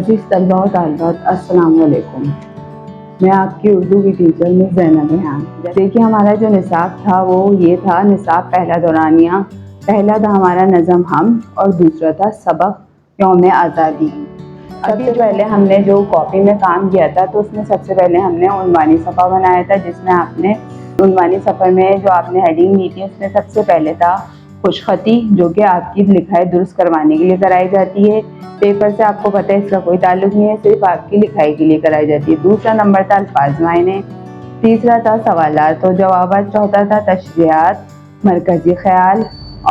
عزیز طلباء و طالبات، السلام علیکم۔ میں آپ کی اردو کی ٹیچر میں زینب ریحان۔ جیسے کہ ہمارا جو نصاب تھا وہ یہ تھا، نصاب پہلا دورانیہ، پہلا تھا ہمارا نظم ہم اور دوسرا تھا سبق یوم آزادی۔ سب سے پہلے ہم نے جو کاپی میں کام کیا تھا تو اس میں سب سے پہلے ہم نے عنوانی صفحہ بنایا تھا، جس میں آپ نے عنوانی صفحے میں جو آپ نے ہیڈنگ دی تھی اس میں سب سے پہلے تھا خوش خطی، جو کہ آپ کی لکھائی درست کروانے کے لیے کرائی جاتی ہے۔ پیپر سے آپ کو پتہ ہے اس کا کوئی تعلق نہیں ہے، صرف آپ کی لکھائی کے لیے کرائی جاتی ہے۔ دوسرا نمبر تھا الفاظ معنی، تیسرا تھا سوالات و جوابات، چوتھا تھا تشریحات، مرکزی خیال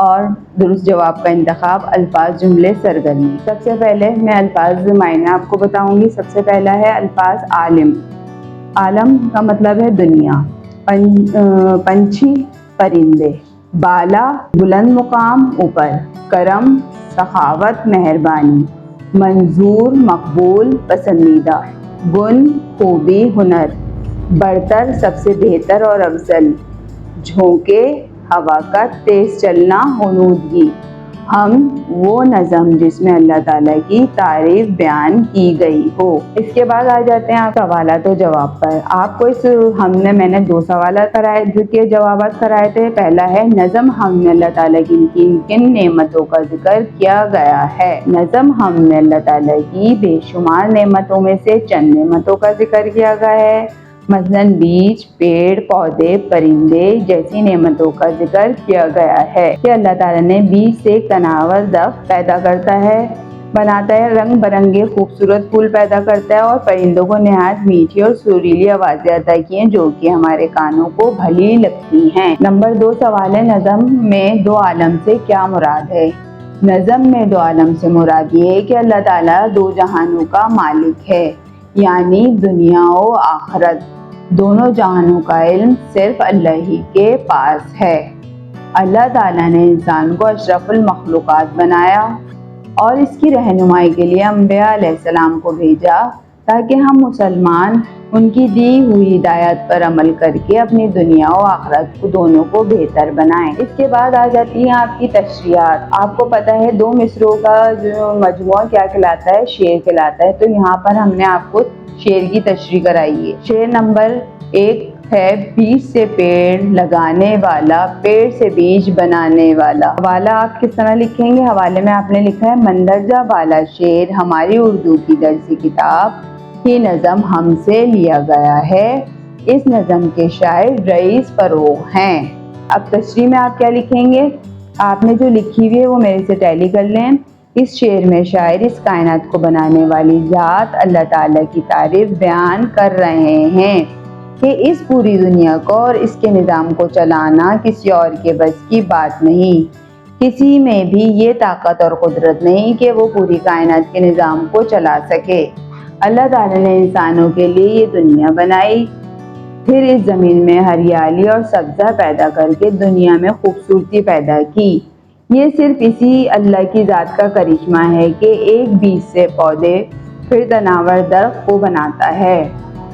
اور درست جواب کا انتخاب، الفاظ جملے سرگرمی۔ سب سے پہلے میں الفاظ معنی آپ کو بتاؤں گی۔ سب سے پہلا ہے الفاظ عالم۔ عالم کا مطلب ہے دنیا، پنچھی پرندے، بالا بلند مقام اوپر، کرم سخاوت مہربانی، منظور مقبول پسندیدہ، گن خوبی ہنر، برتر سب سے بہتر اور افضل، جھونکے ہوا کا تیز چلنا غنودگی، ہم وہ نظم جس میں اللہ تعالیٰ کی تعریف بیان کی گئی ہو۔ اس کے بعد آ جاتے ہیں آپ سوالات و جواب پر۔ آپ کو میں نے 2 سوالات کرائے جو کہ جوابات کرائے تھے۔ پہلا ہے نظم ہم میں اللہ تعالیٰ کی کن نعمتوں کا ذکر کیا گیا ہے۔ نظم ہم میں اللہ تعالیٰ کی بے شمار نعمتوں میں سے چند نعمتوں کا ذکر کیا گیا ہے، مثلاً بیج، پیڑ پودے، پرندے جیسی نعمتوں کا ذکر کیا گیا ہے کہ اللہ تعالیٰ نے بیج سے تناور درخت پیدا بناتا ہے، رنگ برنگے خوبصورت پھول پیدا کرتا ہے اور پرندوں کو نہایت میٹھی اور سریلی آوازیں عطا کی ہیں جو کہ ہمارے کانوں کو بھلی لگتی ہیں۔ نمبر 2 سوال ہے نظم میں 2 عالم سے کیا مراد ہے؟ نظم میں 2 عالم سے مراد یہ ہے کہ اللہ تعالیٰ 2 جہانوں کا مالک ہے، یعنی دنیا و آخرت، دونوں جہانوں کا علم صرف اللہ ہی کے پاس ہے۔ اللہ تعالیٰ نے انسان کو اشرف المخلوقات بنایا اور اس کی رہنمائی کے لیے انبیاء علیہ السلام کو بھیجا تاکہ ہم مسلمان ان کی دی ہوئی ہدایت پر عمل کر کے اپنی دنیا و آخرت کو دونوں کو بہتر بنائیں۔ اس کے بعد آ جاتی ہیں آپ کی تشریحات۔ آپ کو پتہ ہے 2 مصرعوں کا جو مجموعہ کیا کہلاتا ہے؟ شعر کہلاتا ہے۔ تو یہاں پر ہم نے آپ کو شعر کی تشریح کرائی ہے۔ شعر نمبر 1 ہے بیج سے پیڑ لگانے والا، پیڑ سے بیج بنانے والا۔ حوالہ آپ کس طرح لکھیں گے؟ حوالے میں آپ نے لکھا ہے مندرجہ بالا شعر ہماری اردو کی درسی کتاب کی نظم ہم سے لیا گیا ہے، اس نظم کے شاعر رئیس فروغ ہیں۔ اب تشریح میں آپ کیا لکھیں گے؟ آپ نے جو لکھی ہوئی ہے وہ میرے سے ٹیلی کر لیں۔ اس شعر میں شاعر اس کائنات کو بنانے والی ذات اللہ تعالیٰ کی تعریف بیان کر رہے ہیں کہ اس پوری دنیا کو اور اس کے نظام کو چلانا کسی اور کے بس کی بات نہیں، کسی میں بھی یہ طاقت اور قدرت نہیں کہ وہ پوری کائنات کے نظام کو چلا سکے۔ اللہ تعالیٰ نے انسانوں کے لیے یہ دنیا بنائی، پھر اس زمین میں ہریالی اور سبزہ پیدا کر کے دنیا میں خوبصورتی پیدا کی۔ یہ صرف اسی اللہ کی ذات کا کرشمہ ہے کہ ایک بیج سے پودے پھر تناور درخت کو بناتا ہے۔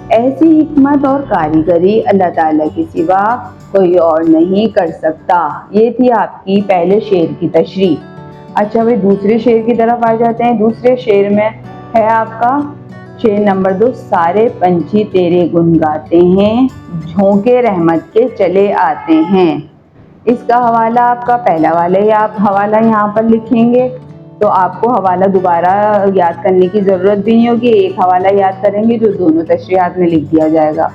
ایسی حکمت اور کاریگری اللہ تعالیٰ کے سوا کوئی اور نہیں کر سکتا۔ یہ تھی آپ کی پہلے شعر کی تشریح۔ اچھا بھائی دوسرے شعر کی طرف آ جاتے ہیں۔ دوسرے شعر میں ہے آپ کا شعر نمبر 2 سارے پنچھی تیرے گن گاتے ہیں، جھونکے رحمت کے چلے آتے ہیں۔ اس کا حوالہ آپ کا پہلا والا ہے، آپ حوالہ یہاں پر لکھیں گے تو آپ کو حوالہ دوبارہ یاد کرنے کی ضرورت بھی نہیں ہوگی، ایک حوالہ یاد کریں گے جو دونوں تشریحات میں لکھ دیا جائے گا۔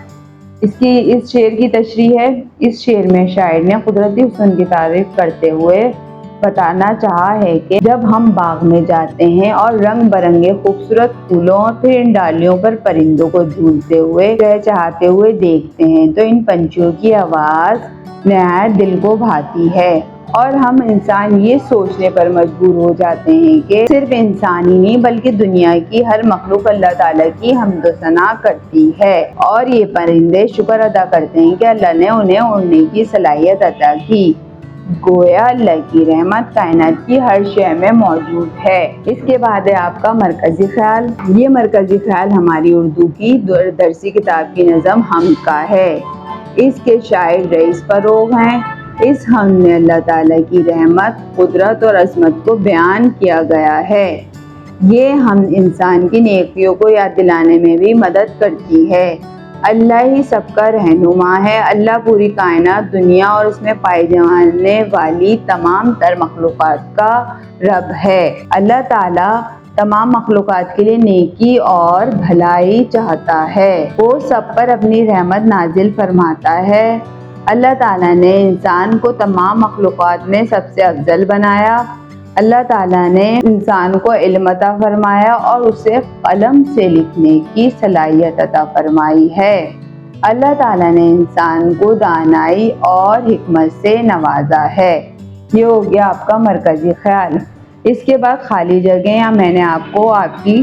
اس شعر کی تشریح ہے۔ اس شعر میں شاعر نے قدرتی حسن کی تعریف کرتے ہوئے بتانا چاہا ہے کہ جب ہم باغ میں جاتے ہیں اور رنگ برنگے خوبصورت پھولوں اور پھر ان ڈالیوں پر پرندوں کو جھولتے ہوئے چہچہاتے ہوئے دیکھتے ہیں تو ان پنچھیوں کی آواز نہایت دل کو بھاتی ہے اور ہم انسان یہ سوچنے پر مجبور ہو جاتے ہیں کہ صرف انسان ہی نہیں بلکہ دنیا کی ہر مخلوق اللہ تعالیٰ کی حمد و ثنا کرتی ہے اور یہ پرندے شکر ادا کرتے ہیں کہ اللہ نے انہیں اڑنے کی صلاحیت عطا کی۔ گویا اللہ کی رحمت کائنات کی ہر شے میں موجود ہے۔ اس کے بعد ہے آپ کا مرکزی خیال۔ یہ مرکزی خیال ہماری اردو کی درسی کتاب کی نظم ہم کا ہے۔ اس کے شاعر رئیس فروغ ہیں۔ اس ہم میں اللہ تعالیٰ کی رحمت، قدرت اور عظمت کو بیان کیا گیا ہے۔ یہ ہم انسان کی نیکیوں کو یاد دلانے میں بھی مدد کرتی ہے۔ اللہ ہی سب کا رہنما ہے۔ اللہ پوری کائنات، دنیا اور اس میں پائی جانے والی تمام تر مخلوقات کا رب ہے۔ اللہ تعالیٰ تمام مخلوقات کے لیے نیکی اور بھلائی چاہتا ہے۔ وہ سب پر اپنی رحمت نازل فرماتا ہے۔ اللہ تعالیٰ نے انسان کو تمام مخلوقات میں سب سے افضل بنایا۔ اللہ تعالیٰ نے انسان کو علم عطا فرمایا اور اسے قلم سے لکھنے کی صلاحیت عطا فرمائی ہے۔ اللہ تعالیٰ نے انسان کو دانائی اور حکمت سے نوازا ہے۔ یہ ہو گیا آپ کا مرکزی خیال۔ اس کے بعد خالی جگہیں میں نے آپ کو آپ کی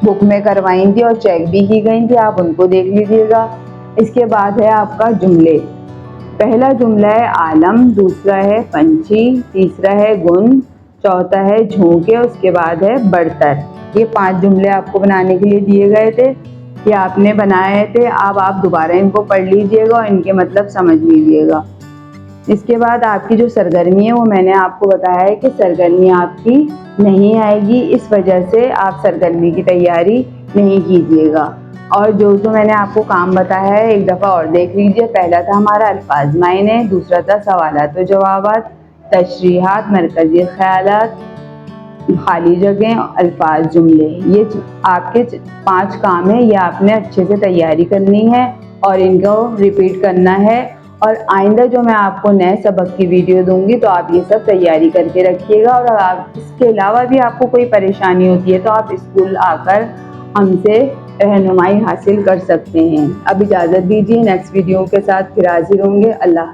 بک میں کروائی تھی اور چیک بھی کی گئی تھی، آپ ان کو دیکھ لیجیے گا۔ اس کے بعد ہے آپ کا جملے۔ پہلا جملہ ہے عالم، دوسرا ہے پنچھی، تیسرا ہے گن، چوتھا ہے جھونکے، اس کے بعد ہے برتر۔ یہ 5 جملے آپ کو بنانے کے لیے دیے گئے تھے، یہ آپ نے بنائے تھے۔ اب آپ دوبارہ ان کو پڑھ لیجیے گا اور ان کے مطلب سمجھ لیجیے گا۔ اس کے بعد آپ کی جو سرگرمی ہے وہ میں نے آپ کو بتایا ہے کہ سرگرمی آپ کی نہیں آئے گی، اس وجہ سے آپ سرگرمی کی تیاری نہیں کیجیے گا۔ اور جو میں نے آپ کو کام بتایا ہے ایک دفعہ اور دیکھ لیجیے۔ پہلا تھا ہمارا الفاظ معنی، دوسرا تھا سوالات و جوابات، تشریحات، مرکزی خیالات، خالی جگہیں، الفاظ، جملے۔ یہ آپ کے 5 کام ہیں، یہ آپ نے اچھے سے تیاری کرنی ہے اور ان کو ریپیٹ کرنا ہے۔ اور آئندہ جو میں آپ کو نئے سبق کی ویڈیو دوں گی تو آپ یہ سب تیاری کر کے رکھیے گا۔ اور آپ اس کے علاوہ بھی آپ کو کوئی پریشانی ہوتی ہے تو آپ اسکول آ کر ہم سے رہنمائی حاصل کر سکتے ہیں۔ اب اجازت دیجیے، نیکسٹ ویڈیو کے ساتھ پھر حاضر ہوں گے۔ اللہ